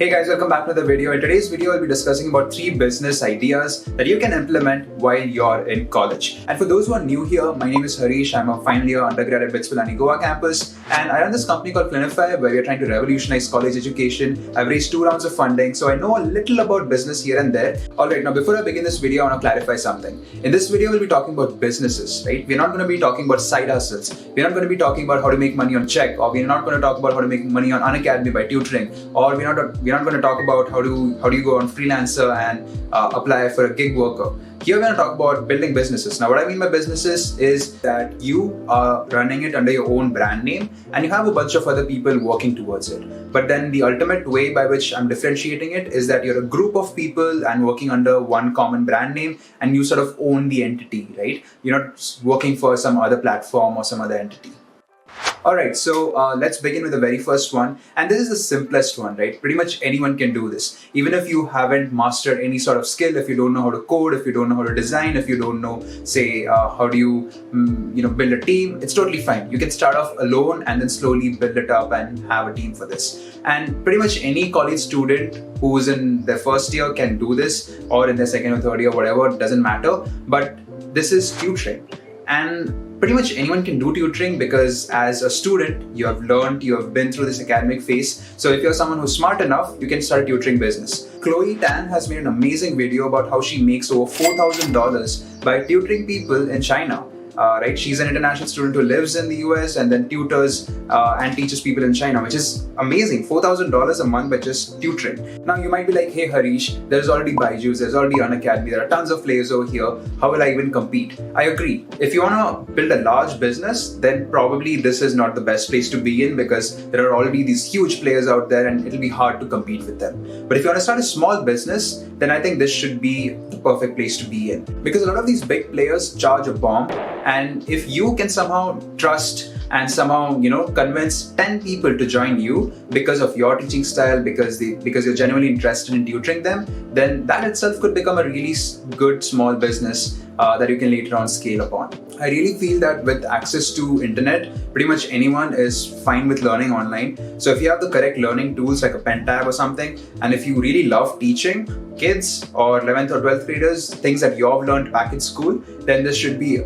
Hey guys, welcome back to the video. In today's video, I'll be discussing about 3 business ideas that you can implement while you're in college. And for those who are new here, my name is Harish. I'm a final year undergrad at Bitspilani Goa campus, and I run this company called Clinify where we're trying to revolutionize college education. I've raised 2 rounds of funding, so I know a little about business here and there. Alright, now before I begin this video, I want to clarify something. In this video, we'll be talking about businesses, right? We're not going to be talking about side hustles. We're not going to be talking about how to make money on check, or we're not going to talk about how to make money on Unacademy by tutoring, or we're not going to talk about how do you go on freelancer and apply for a gig worker. Here we're going to talk about building businesses. Now what I mean by businesses is that you are running it under your own brand name and you have a bunch of other people working towards it. But then the ultimate way by which I'm differentiating it is that you're a group of people and working under one common brand name and you sort of own the entity, right? You're not working for some other platform or some other entity. Alright, so let's begin with the very first one, and this is the simplest one, right? Pretty much anyone can do this. Even if you haven't mastered any sort of skill, if you don't know how to code, if you don't know how to design, if you don't know, say, how do you build a team, it's totally fine. You can start off alone and then slowly build it up and have a team for this. And pretty much any college student who's in their first year can do this, or in their second or third year, whatever, it doesn't matter. But this is tutoring. And pretty much anyone can do tutoring because as a student, you have been through this academic phase. So if you're someone who's smart enough, you can start a tutoring business. Chloe Tan has made an amazing video about how she makes over $4,000 by tutoring people in China. Right? She's an international student who lives in the US and then tutors and teaches people in China, which is amazing. $4,000 a month by just tutoring. Now you might be like, hey Harish, there's already Byju's, there's already Unacademy, there are tons of players over here. How will I even compete? I agree. If you want to build a large business, then probably this is not the best place to be in because there are already these huge players out there and it'll be hard to compete with them. But if you want to start a small business, then I think this should be the perfect place to be in. Because a lot of these big players charge a bomb. And if you can somehow trust and somehow convince 10 people to join you because of your teaching style, because you're genuinely interested in tutoring them, then that itself could become a really good small business that you can later on scale upon. I really feel that with access to internet, pretty much anyone is fine with learning online. So if you have the correct learning tools like a pen tab or something, and if you really love teaching kids or 11th or 12th graders things that you've learned back in school, then this should be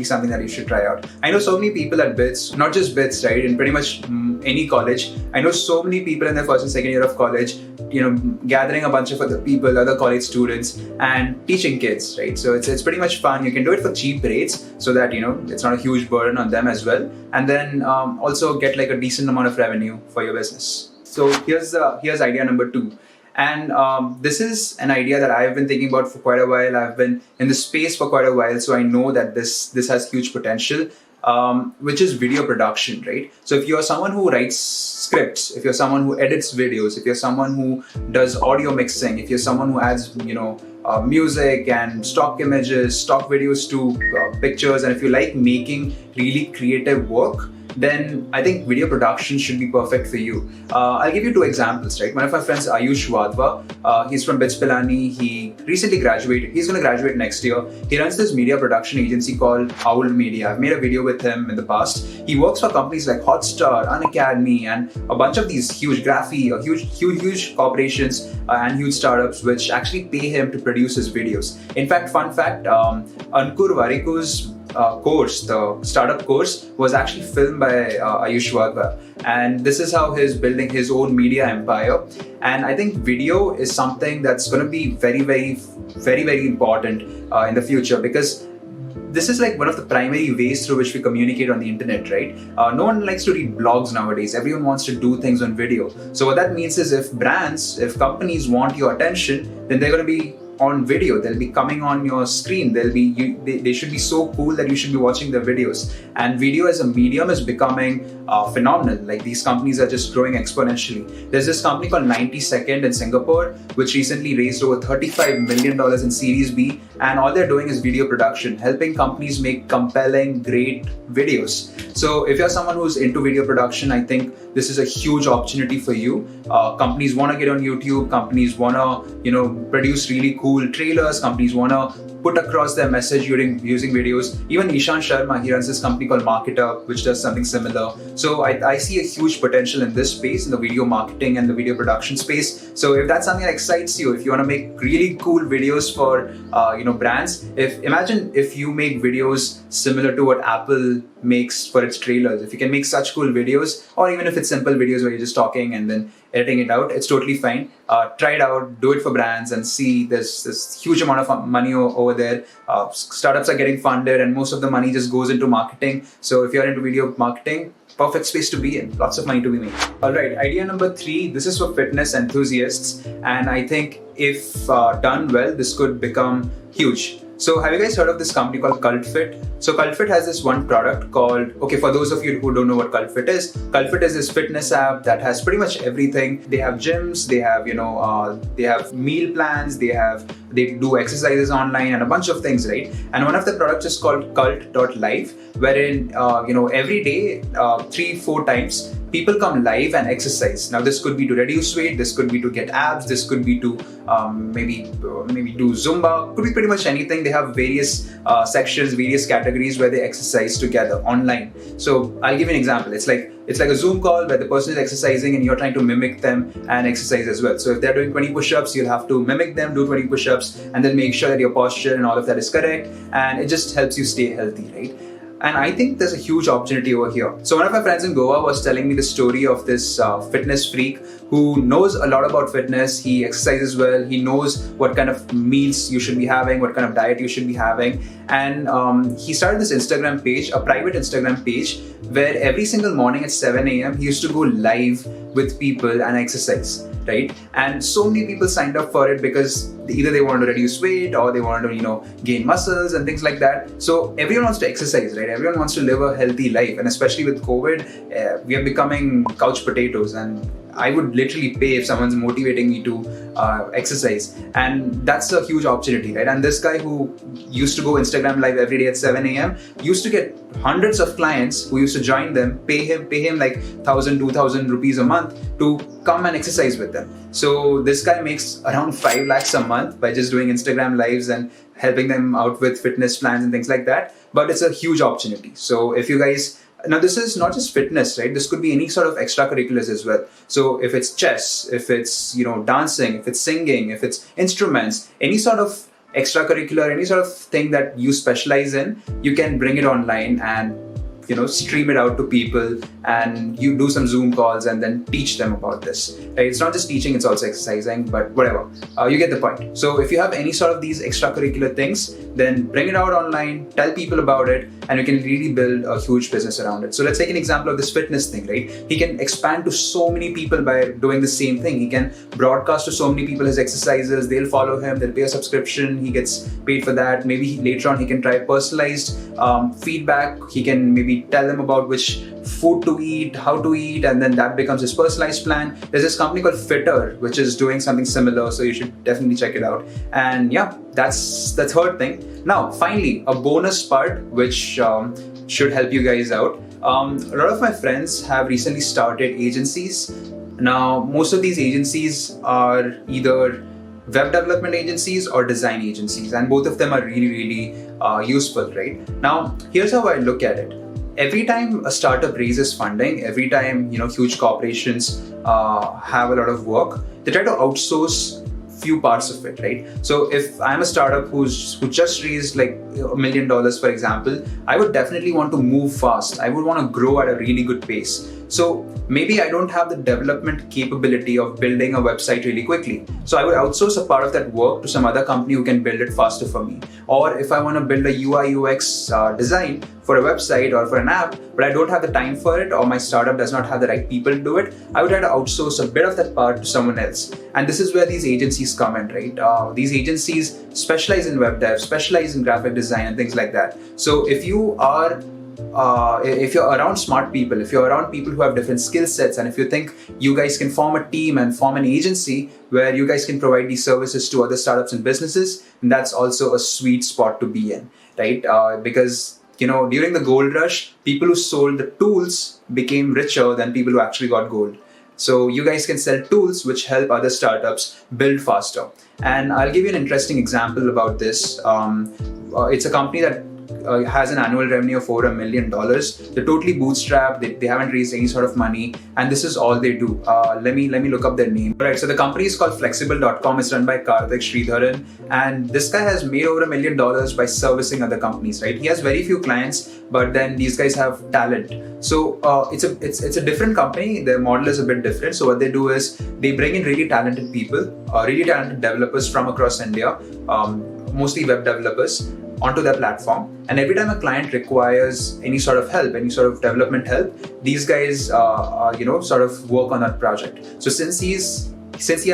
something that you should try out. I know so many people at BITS, not just BITS, right? In pretty much any college, I know so many people in their first and second year of college, gathering a bunch of other people, other college students, and teaching kids, right? So it's pretty much fun. You can do it for cheap rates so that it's not a huge burden on them as well, and then also get like a decent amount of revenue for your business. So here's idea number 2. And this is an idea that I've been thinking about for quite a while. I've been in this space for quite a while, so I know that this has huge potential, which is video production, right? So if you're someone who writes scripts, if you're someone who edits videos, if you're someone who does audio mixing, if you're someone who adds, music and stock images, stock videos to pictures, and if you like making really creative work, then I think video production should be perfect for you. I'll give you 2 examples, right? One of my friends, Ayush Wadhwa, he's from Bitspilani. He recently graduated. He's going to graduate next year. He runs this media production agency called Owl Media. I've made a video with him in the past. He works for companies like Hotstar, Unacademy, and a bunch of these huge huge corporations and huge startups which actually pay him to produce his videos. In fact, fun fact, Ankur Wariku's course, the startup course, was actually filmed by Ayush Wadhwa, and this is how he's building his own media empire. And I think video is something that's going to be very, very, very, very important in the future, because this is like one of the primary ways through which we communicate on the internet, right? No one likes to read blogs nowadays. Everyone wants to do things on video. So what that means is if companies want your attention, then they're going to be on video. They'll be coming on your screen. They should be so cool that you should be watching their videos. And video as a medium is becoming phenomenal. Like, these companies are just growing exponentially. There's this company called 90 Second in Singapore, which recently raised over $35 million in Series B, and all they're doing is video production, helping companies make compelling, great videos. So if you're someone who's into video production, I think this is a huge opportunity for you. Companies want to get on YouTube. Companies want to, produce really cool cool trailers. Companies want to put across their message using videos. Even Ishan Sharma, he runs this company called Marketer, which does something similar. So I see a huge potential in this space, in the video marketing and the video production space. So if that's something that excites you, if you want to make really cool videos for brands, imagine if you make videos similar to what Apple makes for its trailers. If you can make such cool videos, or even if it's simple videos where you're just talking and then editing it out, it's totally fine. Try it out, do it for brands, and see there's this huge amount of money over there. Startups are getting funded, and most of the money just goes into marketing. So if you're into video marketing, perfect space to be in. Lots of money to be made. All right, idea number 3. This is for fitness enthusiasts, and I think if done well, this could become huge. So have you guys heard of this company called CultFit? So CultFit has this one product called, for those of you who don't know what CultFit is this fitness app that has pretty much everything. They have gyms, they have, they have meal plans, they do exercises online and a bunch of things, right? And one of the products is called cult.live, wherein, every day, 3-4 times, people come live and exercise. Now, this could be to reduce weight, this could be to get abs, this could be to maybe do Zumba, could be pretty much anything. They have various sections, various categories where they exercise together online. So I'll give you an example. It's like a Zoom call where the person is exercising and you're trying to mimic them and exercise as well. So if they're doing 20 push-ups, you'll have to mimic them, do 20 push-ups, and then make sure that your posture and all of that is correct. And it just helps you stay healthy, right? And I think there's a huge opportunity over here. So one of my friends in Goa was telling me the story of this fitness freak who knows a lot about fitness. He exercises well. He knows what kind of meals you should be having, what kind of diet you should be having. And he started this Instagram page, a private Instagram page, where every single morning at 7 a.m. he used to go live with people and exercise, right? And so many people signed up for it because either they want to reduce weight or they want to, gain muscles and things like that. So everyone wants to exercise, right? Everyone wants to live a healthy life. And especially with COVID, we are becoming couch potatoes, and I would literally pay if someone's motivating me to exercise. And that's a huge opportunity, right? And this guy who used to go Instagram live every day at 7 a.m. used to get hundreds of clients who used to join them, pay him like 1,000, 2,000 rupees a month to come and exercise with them. So this guy makes around 5 lakhs a month by just doing Instagram lives and helping them out with fitness plans and things like that. But it's a huge opportunity. So if you guys, now this is not just fitness, right? This could be any sort of extracurriculars as well. So if it's chess, if it's, dancing, if it's singing, if it's instruments, any sort of extracurricular, any sort of thing that you specialize in, you can bring it online and stream it out to people, and you do some Zoom calls and then teach them about this. Right? It's not just teaching, it's also exercising, but whatever. You get the point. So if you have any sort of these extracurricular things, then bring it out online, tell people about it, and you can really build a huge business around it. So let's take an example of this fitness thing, right? He can expand to so many people by doing the same thing. He can broadcast to so many people his exercises, they'll follow him, they'll pay a subscription, he gets paid for that. Maybe later on he can try personalized feedback. He can maybe tell them about which food to eat, how to eat, and then that becomes his personalized plan. There's this company called Fitter, which is doing something similar, so you should definitely check it out. And yeah, that's the third thing. Now, finally, a bonus part which should help you guys out. A lot of my friends have recently started agencies. Now, most of these agencies are either web development agencies or design agencies, and both of them are really, really useful, right? Now, here's how I look at it. Every time a startup raises funding, every time huge corporations have a lot of work, they try to outsource few parts of it, right? So if I'm a startup who just raised like $1 million, for example, I would definitely want to move fast. I would want to grow at a really good pace. So maybe I don't have the development capability of building a website really quickly. So I would outsource a part of that work to some other company who can build it faster for me. Or if I want to build a UI UX design for a website or for an app, but I don't have the time for it, or my startup does not have the right people to do it, I would try to outsource a bit of that part to someone else. And this is where these agencies come in, right? These agencies specialize in web dev, specialize in graphic design and things like that. So if you're around smart people, if you're around people who have different skill sets, and if you think you guys can form a team and form an agency where you guys can provide these services to other startups and businesses, that's also a sweet spot to be in, right? Because during the gold rush, people who sold the tools became richer than people who actually got gold. So you guys can sell tools which help other startups build faster. And I'll give you an interesting example about this. It's a company that has an annual revenue of over $1 million. They're totally bootstrapped. They haven't raised any sort of money, and this is all they do. Let me look up their name. Right. So the company is called Flexible.com. It's run by Karthik Sridharan, and this guy has made over $1 million by servicing other companies. Right. He has very few clients, but then these guys have talent. So it's a different company. Their model is a bit different. So what they do is they bring in really talented people, really talented developers from across India, mostly web developers, onto their platform. And every time a client requires any sort of help, any sort of development help, these guys sort of work on that project. So since he has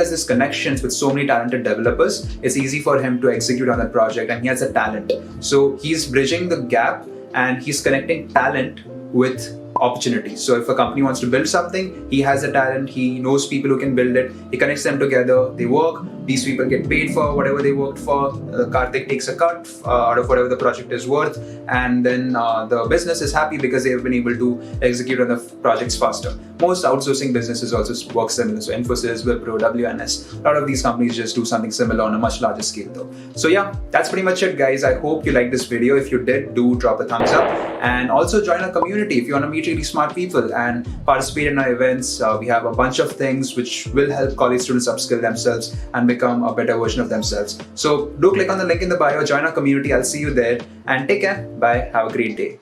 this connections with so many talented developers, it's easy for him to execute on that project, and he has a talent. So he's bridging the gap, and he's connecting talent with opportunities. So if a company wants to build something, he has a talent, he knows people who can build it, he connects them together, they work, these people get paid for whatever they worked for, Karthik takes a cut out of whatever the project is worth, and then the business is happy because they have been able to execute on the projects faster. Most outsourcing businesses also work similar, so Infosys, Wipro, WNS, a lot of these companies just do something similar on a much larger scale though. So yeah, that's pretty much it guys. I hope you liked this video. If you did, do drop a thumbs up, and also join our community if you want to meet really smart people and participate in our events. We have a bunch of things which will help college students upskill themselves and become a better version of themselves. So do click on the link in the bio, join our community. I'll see you there, and take care. Bye. Have a great day.